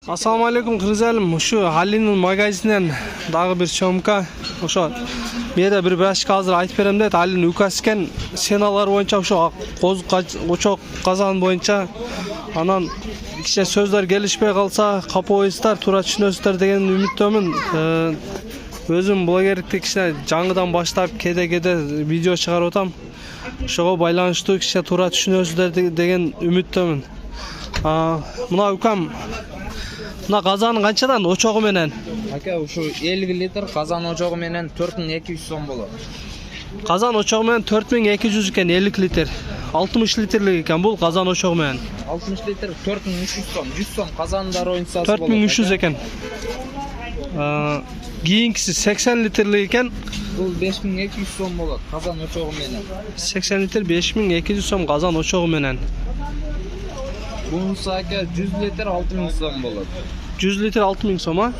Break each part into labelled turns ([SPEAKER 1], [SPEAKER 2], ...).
[SPEAKER 1] Assalamu alaikum Kırızalım. Şu Ali'nin magazinden dağı bir çomka. Oşo meda bir brashka hazır aytып берем дейт. Ali'nin ukasken senalar boyunca oşo oçok kazan boyunca anan kişi sözler gelişmeye kalsa kapoyistler tura düşünөсүздөр деген үмүттөмүн. Өзүм блогерликти кичине жаңыдан баштап кеде видео чыгарып атам. Ошого байланыштуу кичине туура түшүнөсүздөр деген үмүттөмүн. Мына укам мына казанын канчадан очогу менен?
[SPEAKER 2] Ака, ушу 50 литр казан очогу менен 4200 сом болот.
[SPEAKER 1] Казан очогу менен 4200 экен, 50 литр. 60 литрлик экен бул казан очогу менен.
[SPEAKER 2] 60 литр 4300 сом, 100 сом казандар ойынсасы болот.
[SPEAKER 1] 4300 экен. Кийинкиси 80 литрлик экен.
[SPEAKER 2] Бул 5200 сом болот казан очогу менен.
[SPEAKER 1] 80 литр 5200 сом казан очогу менен.
[SPEAKER 2] Бунусу ака 100 литр 6000 сом болот.
[SPEAKER 1] 100 литр 6000 сом, а?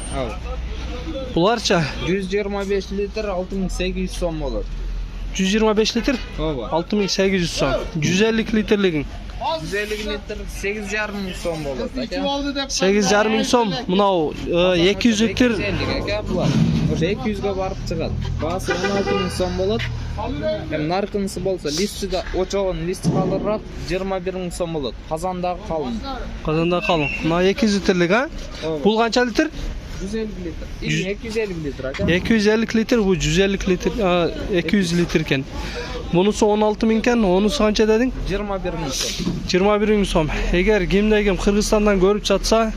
[SPEAKER 1] Буларча
[SPEAKER 2] 125 литр 6800 сом болот.
[SPEAKER 1] 125 литр
[SPEAKER 2] Ооба.
[SPEAKER 1] 6800 сом. 150 литрлигин
[SPEAKER 2] 150 литр 8500 сом болот ака.
[SPEAKER 1] 8500 сом. Мынау 200 литр
[SPEAKER 2] 250 ака булар. Ошо 200га барып чыгат. Баасы 16000 сом болот. Наркынысы болса листи да очогун листи калдырыраак 21000 сом болот. Казандагы калын.
[SPEAKER 1] Казанда калың. Мына 200 литрлик, а? Бул канча литр?
[SPEAKER 2] 150 литр. 250 литр ака.
[SPEAKER 1] 250 литр, bu 150 литр, 200 литр eкен. Bunысы 16000 eкен, onысы канча дедиң?
[SPEAKER 2] 21000 сом.
[SPEAKER 1] 21000 сом. Эгер кимде-ким Кыргызстандан көрүп жатса,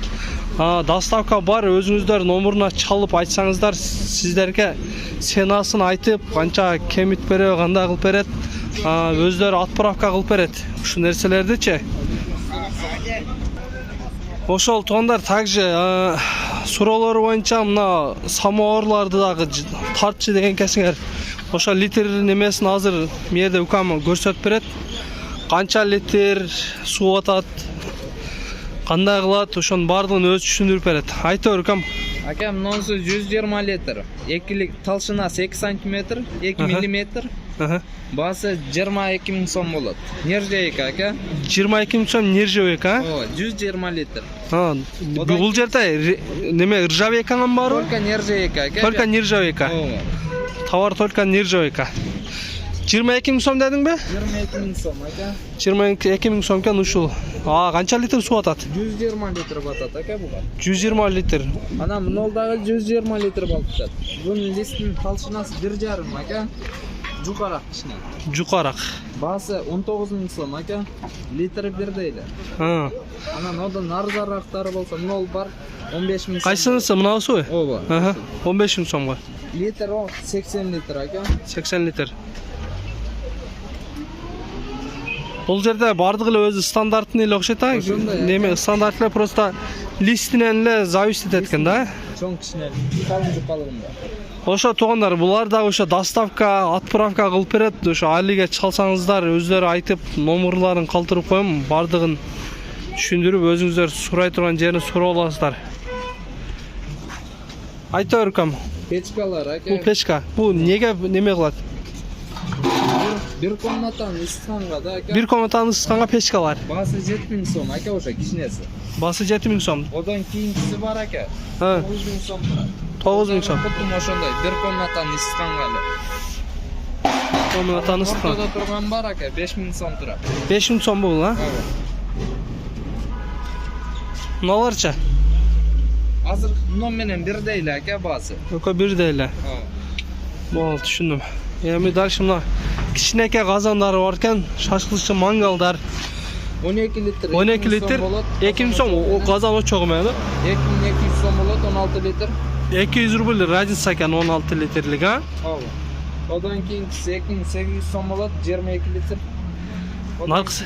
[SPEAKER 1] доставка бар, өзүңүздөр номуруна чалып айтсаңыздар, сиздерге сенасын айтып, канча кемит берет, кандай кылып берет, өздөрү отправка кылып берет. Ушу нерселердичи. Ошол туугандар также суроолор боюнча мына самоорларды дагы тартчы деген кесиңер. Ошо литр немесин азыр мерде укам көрсөтүп берет. Канча литр суу атат, кандай кылат, ошонун баардыгын өзү түшүндүрүп берет. Айта бер укам.
[SPEAKER 2] Ака, мынусу 120 литр. Экилик талшынасы 2 см, 2 мм. Баасы 22000 сом болот. Нержавейка ака.
[SPEAKER 1] 22000 сом нержавейка, а?
[SPEAKER 2] Ооба, 120 литр.
[SPEAKER 1] Бул жерде неме ржавейканын барбы?
[SPEAKER 2] Только нержавейка ака.
[SPEAKER 1] Только нержавейка.
[SPEAKER 2] Ооба.
[SPEAKER 1] Товар только нержавейка. 22000 сом дедиңби?
[SPEAKER 2] 22000 сом ака.
[SPEAKER 1] 22000 сом экен ушул. Канча литр суу атат?
[SPEAKER 2] 120 литр батат ака буга.
[SPEAKER 1] 120 литр.
[SPEAKER 2] Ана мынолдагы 120 литр батат. Бунун листин талшынасы 1,5 ака. Жукарак кичине.
[SPEAKER 1] Жукарак.
[SPEAKER 2] Баасы 19000 сом ака. Литр бирдей эле. Анан одан нарзарактары болсо нол бар 15000 сом.
[SPEAKER 1] Кайсынысы мынабысыбы?
[SPEAKER 2] Ооба.
[SPEAKER 1] 15000 сомго.
[SPEAKER 2] Литр 80 литр ака.
[SPEAKER 1] 80 литр. Бул жерде бардыгы эле өзү стандартный эле окшойт, а? Неме стандарт эле просто листинен эле зависит этет экен да?
[SPEAKER 2] Чоң кичине калың жукалыгында.
[SPEAKER 1] Ошо туугандар, булар дагы ошо доставка, отправка кылып берет. Ошо Алиге чалсаңыздар, өздөрү айтып, номурларын калтырып коем, бардыгын түшүндүрүп, өзүңүздөр сурай турган жерин сурап аласыздар. Айта бер укам.
[SPEAKER 2] Печкалар ака.
[SPEAKER 1] Бул печка. Бул неге неме кылат?
[SPEAKER 2] Бир комнатаны ысытканга да ака.
[SPEAKER 1] Бир комнатаны ысытканга печкалар.
[SPEAKER 2] Баасы 7000 сом ака, ошо кичинеси.
[SPEAKER 1] Баасы 7000 сом.
[SPEAKER 2] Одан кийинкиси бар ака. 9000 сом турат.
[SPEAKER 1] 9000 сом.
[SPEAKER 2] Кутум ошондой, бир комнатаны ысытканга эле.
[SPEAKER 1] Комнатаны ысыткан.
[SPEAKER 2] Ортодо турган бар ака, 5000 сом турат.
[SPEAKER 1] 5000 сом бул, а? Мыналарча?
[SPEAKER 2] Азыр муну менен бирдей эле ака баасы.
[SPEAKER 1] Экөө бирдей эле. Болду, түшүндүм. Эми дальше мына кичинекей казандары бар экен, шашлычы мангалдар.
[SPEAKER 2] 12 литр.
[SPEAKER 1] 12 литр. 2000 сом казан очогу менен, да?
[SPEAKER 2] 2200 сом болот, 16 литр.
[SPEAKER 1] 200 рубль разница экен 16 литрлик, а?
[SPEAKER 2] Ооба. Одан кийинкиси 2800 сом болот, 22 литр.
[SPEAKER 1] Наркысы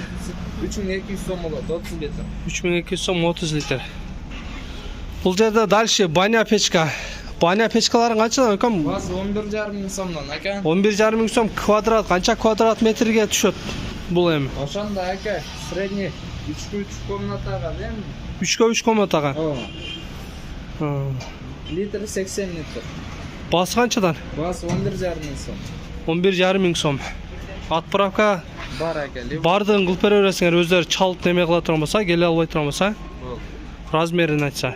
[SPEAKER 2] 3200 сом болот, 30 литр.
[SPEAKER 1] 3200 сом 30 литр. Бул жерде дальше баня печка. Баня печкаларын канчадан экем?
[SPEAKER 2] Баасы 11500 сомдон ака.
[SPEAKER 1] 11500 сом квадрат, канча квадрат метрге түшөт бул эми?
[SPEAKER 2] Ошондо ака, средний 3 комнатага, эми?
[SPEAKER 1] 3/3 комнатага.
[SPEAKER 2] Ооба. Литр 80 литр.
[SPEAKER 1] Баасы канчадан?
[SPEAKER 2] Баасы 11500 сом.
[SPEAKER 1] 11500 сом. Отправка
[SPEAKER 2] бар ака.
[SPEAKER 1] бардыгын кылып бере бересиңер, өздөрү чалып неме кыла турган болсо, келе албай турган болсо. размерин айтса.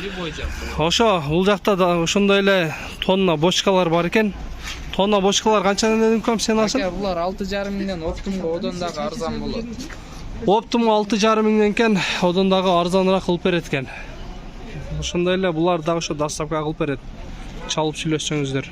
[SPEAKER 2] Любой жак.
[SPEAKER 1] Ошо бул жакта да ошондой эле тонна бочкалар бар экен. Тонна бочкалар канчадан дедим ком сен алсын?
[SPEAKER 2] Ака булар 6,5 миңден оптумга одон дагы арзан болот.
[SPEAKER 1] Оптум 6,5 миңден экен, одан дагы арзаныраак кылып берет экен. Ошондой эле булар дагы ошо доставка кылып берет. Чалып сүйлөшсөңүздөр.